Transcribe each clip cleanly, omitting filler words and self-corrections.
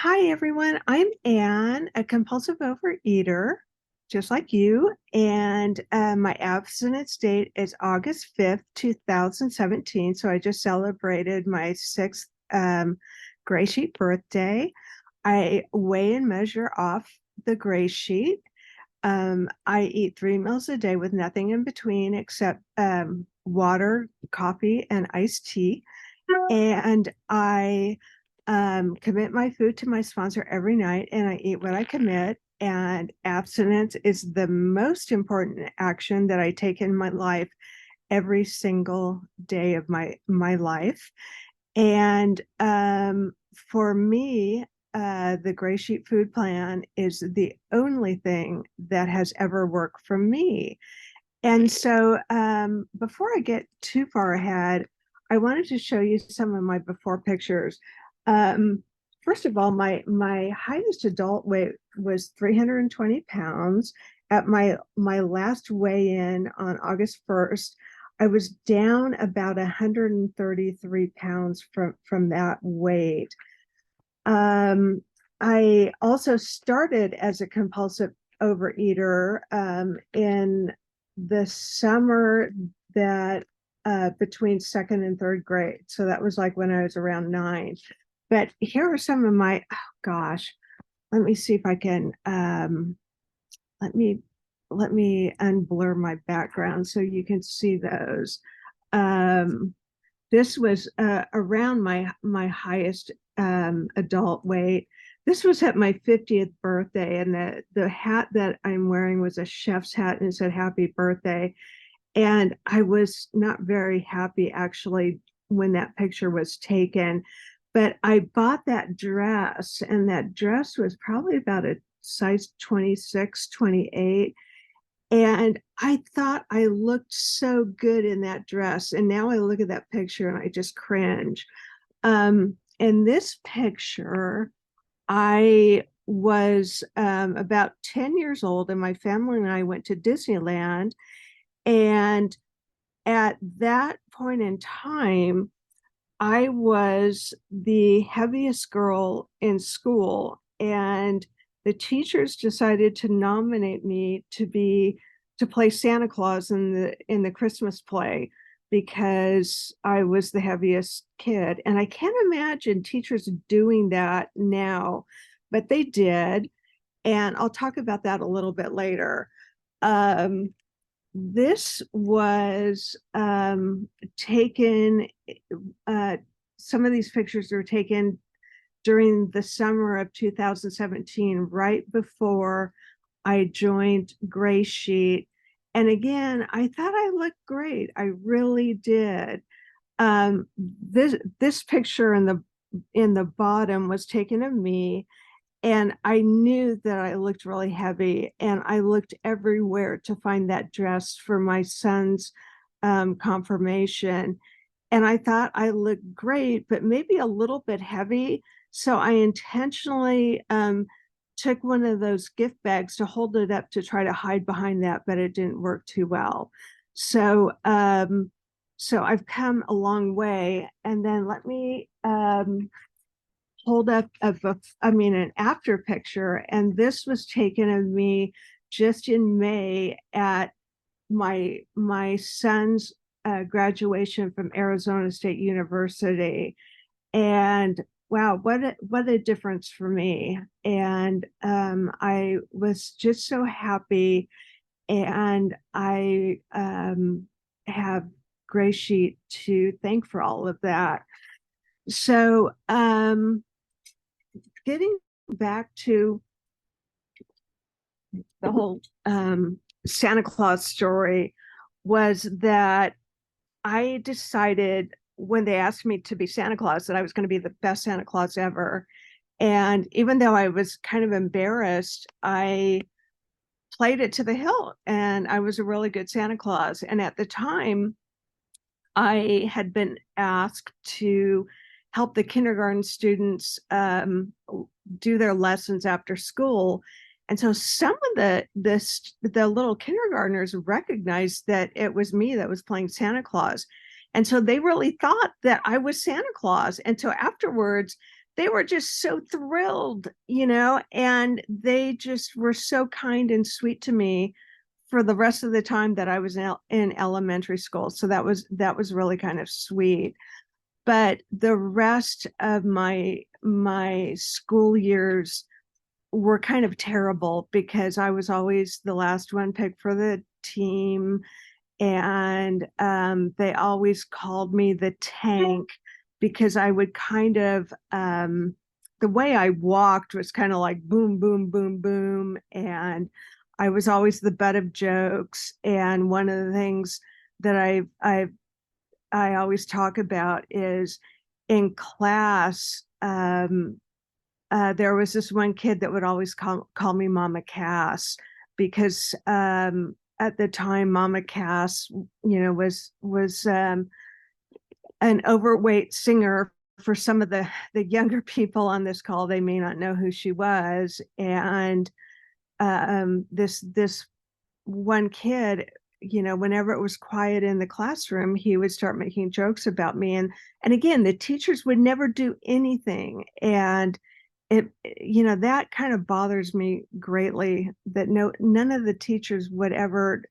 Hi, everyone. I'm Anne, a compulsive overeater, just like you. And my abstinence date is August 5th, 2017. So I just celebrated my sixth Gray Sheet birthday. I weigh and measure off the Gray Sheet. I eat 3 meals a day with nothing in between except water, coffee, and iced tea. And I commit my food to my sponsor every night, and I eat what I commit. And abstinence is the most important action that I take in my life every single day of my life. And for me, the Gray Sheet Food Plan is the only thing that has ever worked for me. And so before I get too far ahead, I wanted to show you some of my before pictures. Um, First of all, my highest adult weight was 320 pounds. At my last weigh-in on August 1st, I was down about 133 pounds from that weight. Um, I also started as a compulsive overeater in the summer that between second and third grade. So that was like when I was around 9. But here are some of my, oh gosh, let me see if I can, let me, let me unblur my background so you can see those. Um, this was around my highest adult weight. This was at my 50th birthday, and the hat that I'm wearing was a chef's hat, and it said "Happy Birthday." And I was not very happy actually when that picture was taken, but I bought that dress, and that dress was probably about a size 26, 28. And I thought I looked so good in that dress. And now I look at that picture and I just cringe. In this picture, I was about 10 years old, and my family and I went to Disneyland. And at that point in time, I was the heaviest girl in school, and the teachers decided to nominate me to play Santa Claus in the Christmas play because I was the heaviest kid. And I can't imagine teachers doing that now, but they did. And I'll talk about that a little bit later. Um, this was taken, uh, some of these pictures were taken during the summer of 2017, right before I joined Gray Sheet. And again, I thought I looked great. I really did. This picture in the bottom was taken of me, and I knew that I looked really heavy, and I looked everywhere to find that dress for my son's confirmation. And I thought I looked great, but maybe a little bit heavy. So I intentionally took one of those gift bags to hold it up to try to hide behind that, but it didn't work too well. So, so I've come a long way. And then let me hold up an after picture, and this was taken of me just in May at my son's graduation from Arizona State University. And wow, what a difference for me. And I was just so happy, and I have Gray Sheet to thank for all of that. So getting back to the whole Santa Claus story, was that I decided when they asked me to be Santa Claus that I was going to be the best Santa Claus ever. And even though I was kind of embarrassed, I played it to the hilt, and I was a really good Santa Claus. And at the time, I had been asked to help the kindergarten students do their lessons after school. And so some of the little kindergartners recognized that it was me that was playing Santa Claus. And so they really thought that I was Santa Claus. And so afterwards, they were just so thrilled, and they just were so kind and sweet to me for the rest of the time that I was in elementary school. So that was really kind of sweet. But the rest of my school years were kind of terrible because I was always the last one picked for the team, and they always called me the tank because I would kind of the way I walked was kind of like boom, boom, boom, boom, and I was always the butt of jokes. And one of the things that I always talk about is in class. There was this one kid that would always call me Mama Cass because at the time Mama Cass, was an overweight singer. For some of the younger people on this call, they may not know who she was, and this one kid, whenever it was quiet in the classroom, he would start making jokes about me, and again, the teachers would never do anything, and that kind of bothers me greatly, that none of the teachers would ever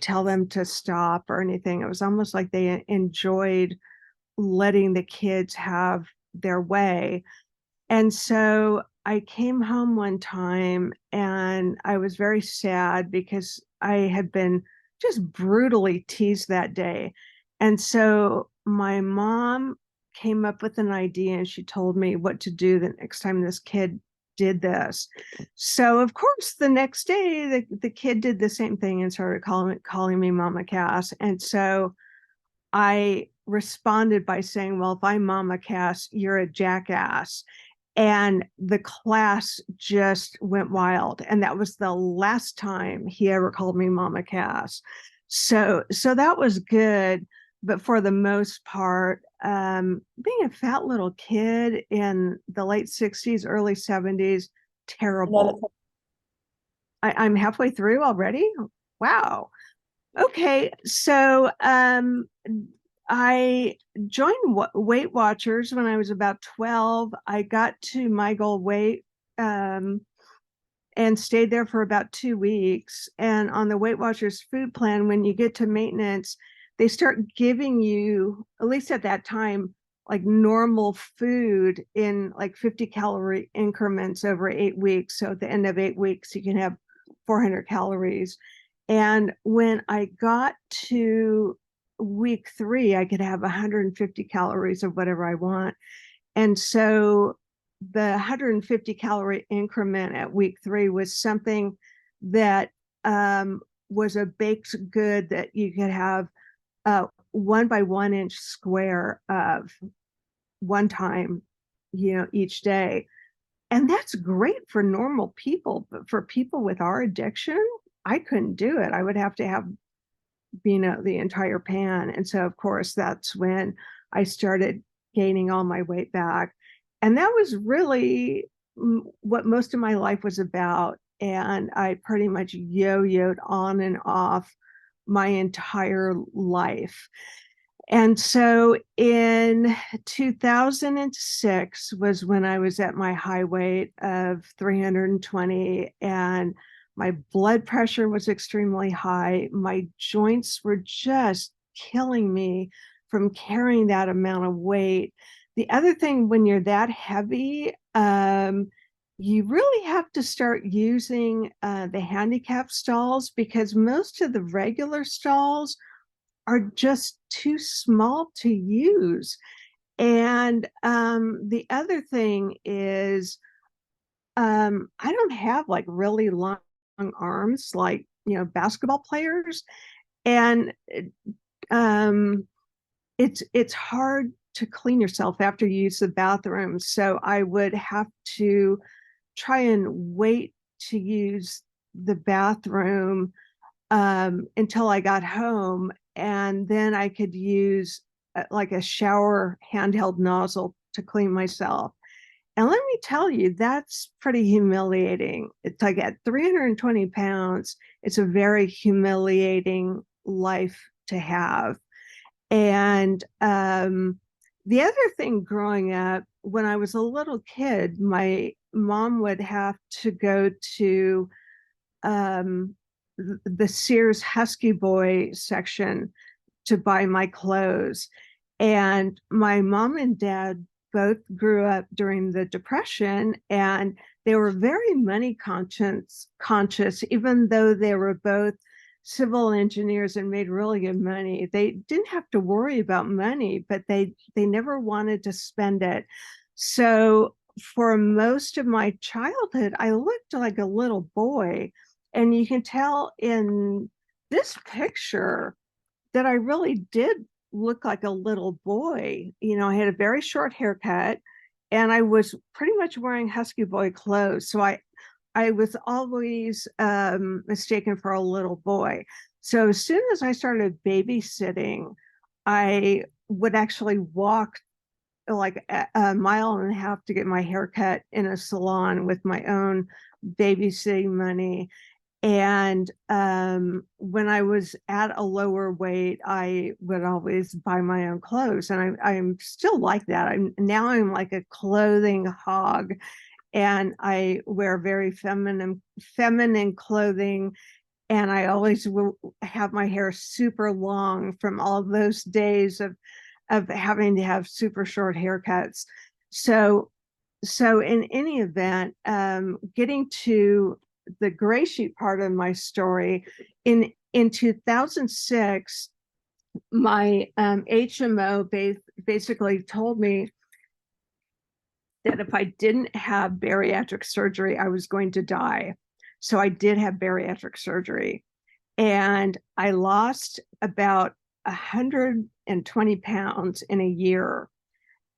tell them to stop or anything. It was almost like they enjoyed letting the kids have their way. And so I came home one time and I was very sad because I had been just brutally teased that day. And so my mom came up with an idea and she told me what to do the next time this kid did this. So of course the next day the kid did the same thing and started calling me Mama Cass. And so I responded by saying, well, if I'm Mama Cass, you're a jackass. And the class just went wild. And that was the last time he ever called me Mama Cass. So that was good. But for the most part, being a fat little kid in the late 60s, early 70s, terrible. I'm halfway through already. Wow. Okay, so I joined Weight Watchers when I was about 12. I got to my goal weight um, and stayed there for about 2 weeks. And on the Weight Watchers food plan, when you get to maintenance, they start giving you, at least at that time, like normal food in like 50-calorie increments over 8 weeks. So at the end of 8 weeks, you can have 400 calories. And when I got to week 3, I could have 150 calories of whatever I want. And so the 150 calorie increment at week 3 was something that was a baked good that you could have 1 by 1 inch square of one time, each day. And that's great for normal people, but for people with our addiction, I couldn't do it. I would have to have, the entire pan. And so, of course, that's when I started gaining all my weight back. And that was really what most of my life was about. And I pretty much yo-yoed on and off my entire life. And so in 2006 was when I was at my high weight of 320, and my blood pressure was extremely high. My joints were just killing me from carrying that amount of weight. The other thing, when you're that heavy, you really have to start using the handicap stalls, because most of the regular stalls are just too small to use. And the other thing is, I don't have like really long arms like, basketball players. And it's hard to clean yourself after you use the bathroom. So I would have to try and wait to use the bathroom until I got home, and then I could use like a shower handheld nozzle to clean myself. And let me tell you, that's pretty humiliating. It's like at 320 pounds, it's a very humiliating life to have. And the other thing growing up when I was a little kid, my mom would have to go to um, the Sears Husky Boy section to buy my clothes. And my mom and dad both grew up during the Depression, and they were very money conscious, even though they were both civil engineers and made really good money. They didn't have to worry about money, but they never wanted to spend it. So for most of my childhood, I looked like a little boy. And you can tell in this picture that I really did look like a little boy. You know, I had a very short haircut and I was pretty much wearing Husky Boy clothes. So I was always mistaken for a little boy. So as soon as I started babysitting, I would actually walk like a mile and a half to get my haircut in a salon with my own babysitting money. And when I was at a lower weight, I would always buy my own clothes. And I'm still like that. I'm like a clothing hog, and I wear very feminine clothing. And I always will have my hair super long from all those days of having to have super short haircuts. So in any event, getting to the gray sheet part of my story, in 2006, my HMO basically told me that if I didn't have bariatric surgery, I was going to die. So I did have bariatric surgery, and I lost about 120 pounds in a year,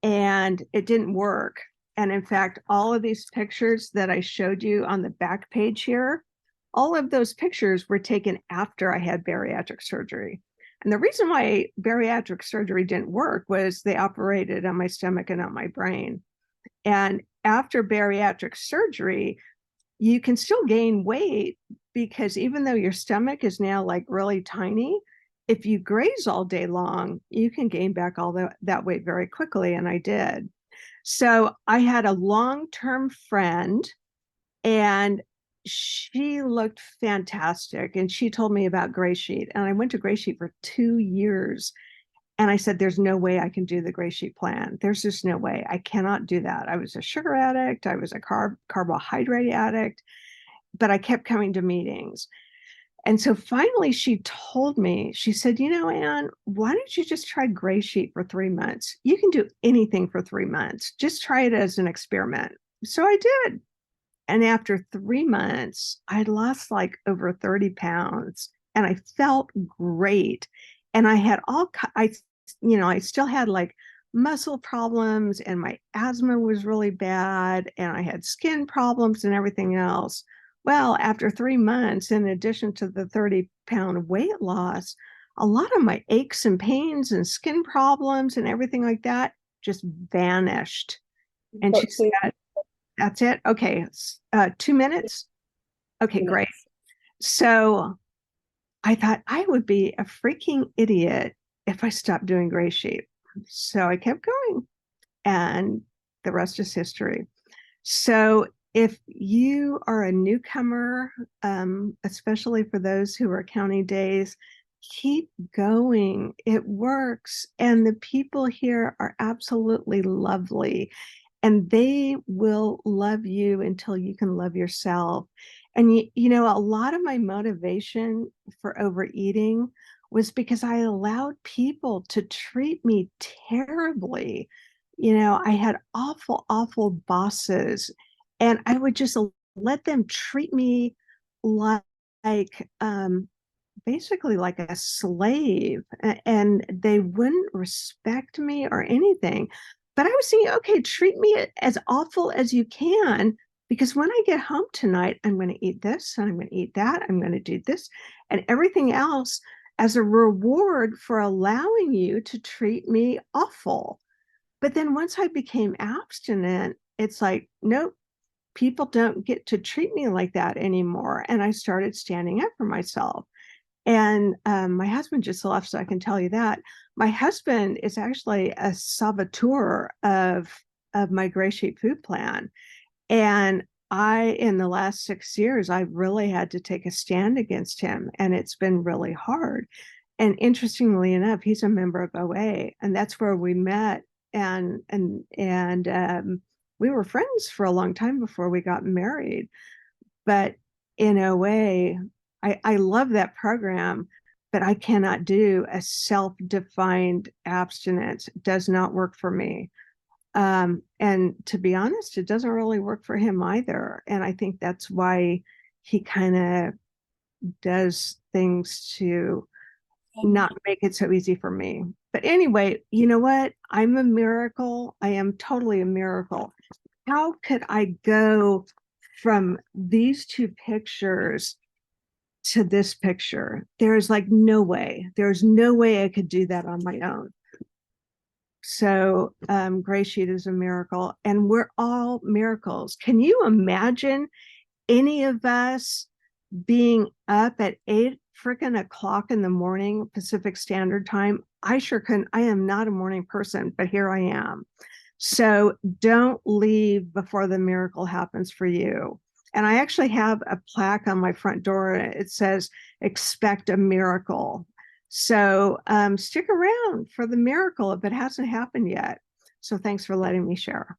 and it didn't work. And in fact, all of these pictures that I showed you on the back page here, all of those pictures were taken after I had bariatric surgery. And the reason why bariatric surgery didn't work was they operated on my stomach and on my brain. And after bariatric surgery, you can still gain weight, because even though your stomach is now like really tiny, if you graze all day long, you can gain back all that weight very quickly. And I did. So I had a long-term friend, and she looked fantastic. And she told me about Gray Sheet. And I went to Gray Sheet for 2 years. And I said, there's no way I can do the Gray Sheet plan. There's just no way. I cannot do that. I was a sugar addict. I was a carbohydrate addict, but I kept coming to meetings. And so finally she told me, she said, you know, Anne, why don't you just try Gray Sheet for 3 months? You can do anything for 3 months. Just try it as an experiment. So I did. And after 3 months, I'd lost like over 30 pounds, and I felt great. And I had I still had like muscle problems, and my asthma was really bad, and I had skin problems and everything else. Well, after 3 months, in addition to the 30-pound weight loss, a lot of my aches and pains and skin problems and everything like that just vanished. And she said, that's it. Okay. 2 minutes. Okay, great. So I thought I would be a freaking idiot if I stopped doing Gray Sheet. So I kept going, and the rest is history. So if you are a newcomer, especially for those who are counting days, keep going. It works. And the people here are absolutely lovely, and they will love you until you can love yourself. And you know, a lot of my motivation for overeating was because I allowed people to treat me terribly. You know, I had awful bosses, and I would just let them treat me like basically like a slave, and they wouldn't respect me or anything. But I was thinking, okay, treat me as awful as you can, because when I get home tonight, I'm going to eat this and I'm going to eat that. I'm going to do this and everything else as a reward for allowing you to treat me awful. But then once I became abstinent, it's like, nope, people don't get to treat me like that anymore. And I started standing up for myself. And my husband just left, so I can tell you that. My husband is actually a saboteur of of my Gray Sheet food plan. And in the last 6 years, I've really had to take a stand against him, and it's been really hard. And interestingly enough, he's a member of OA, and that's where we met. And we were friends for a long time before we got married. But in OA, I love that program, but I cannot do a self-defined abstinence. It does not work for me. And to be honest, it doesn't really work for him either. And I think that's why he kind of does things to not make it so easy for me. But anyway, you know what? I'm a miracle. I am totally a miracle. How could I go from these two pictures to this picture? There's like no way. There's no way I could do that on my own. So Gray Sheet is a miracle, and we're all miracles. Can you imagine any of us being up at 8 freaking o'clock in the morning Pacific Standard Time? I sure couldn't. I am not a morning person, but here I am. So don't leave before the miracle happens for you. And I actually have a plaque on my front door. It says, expect a miracle. So stick around for the miracle if it hasn't happened yet. So thanks for letting me share.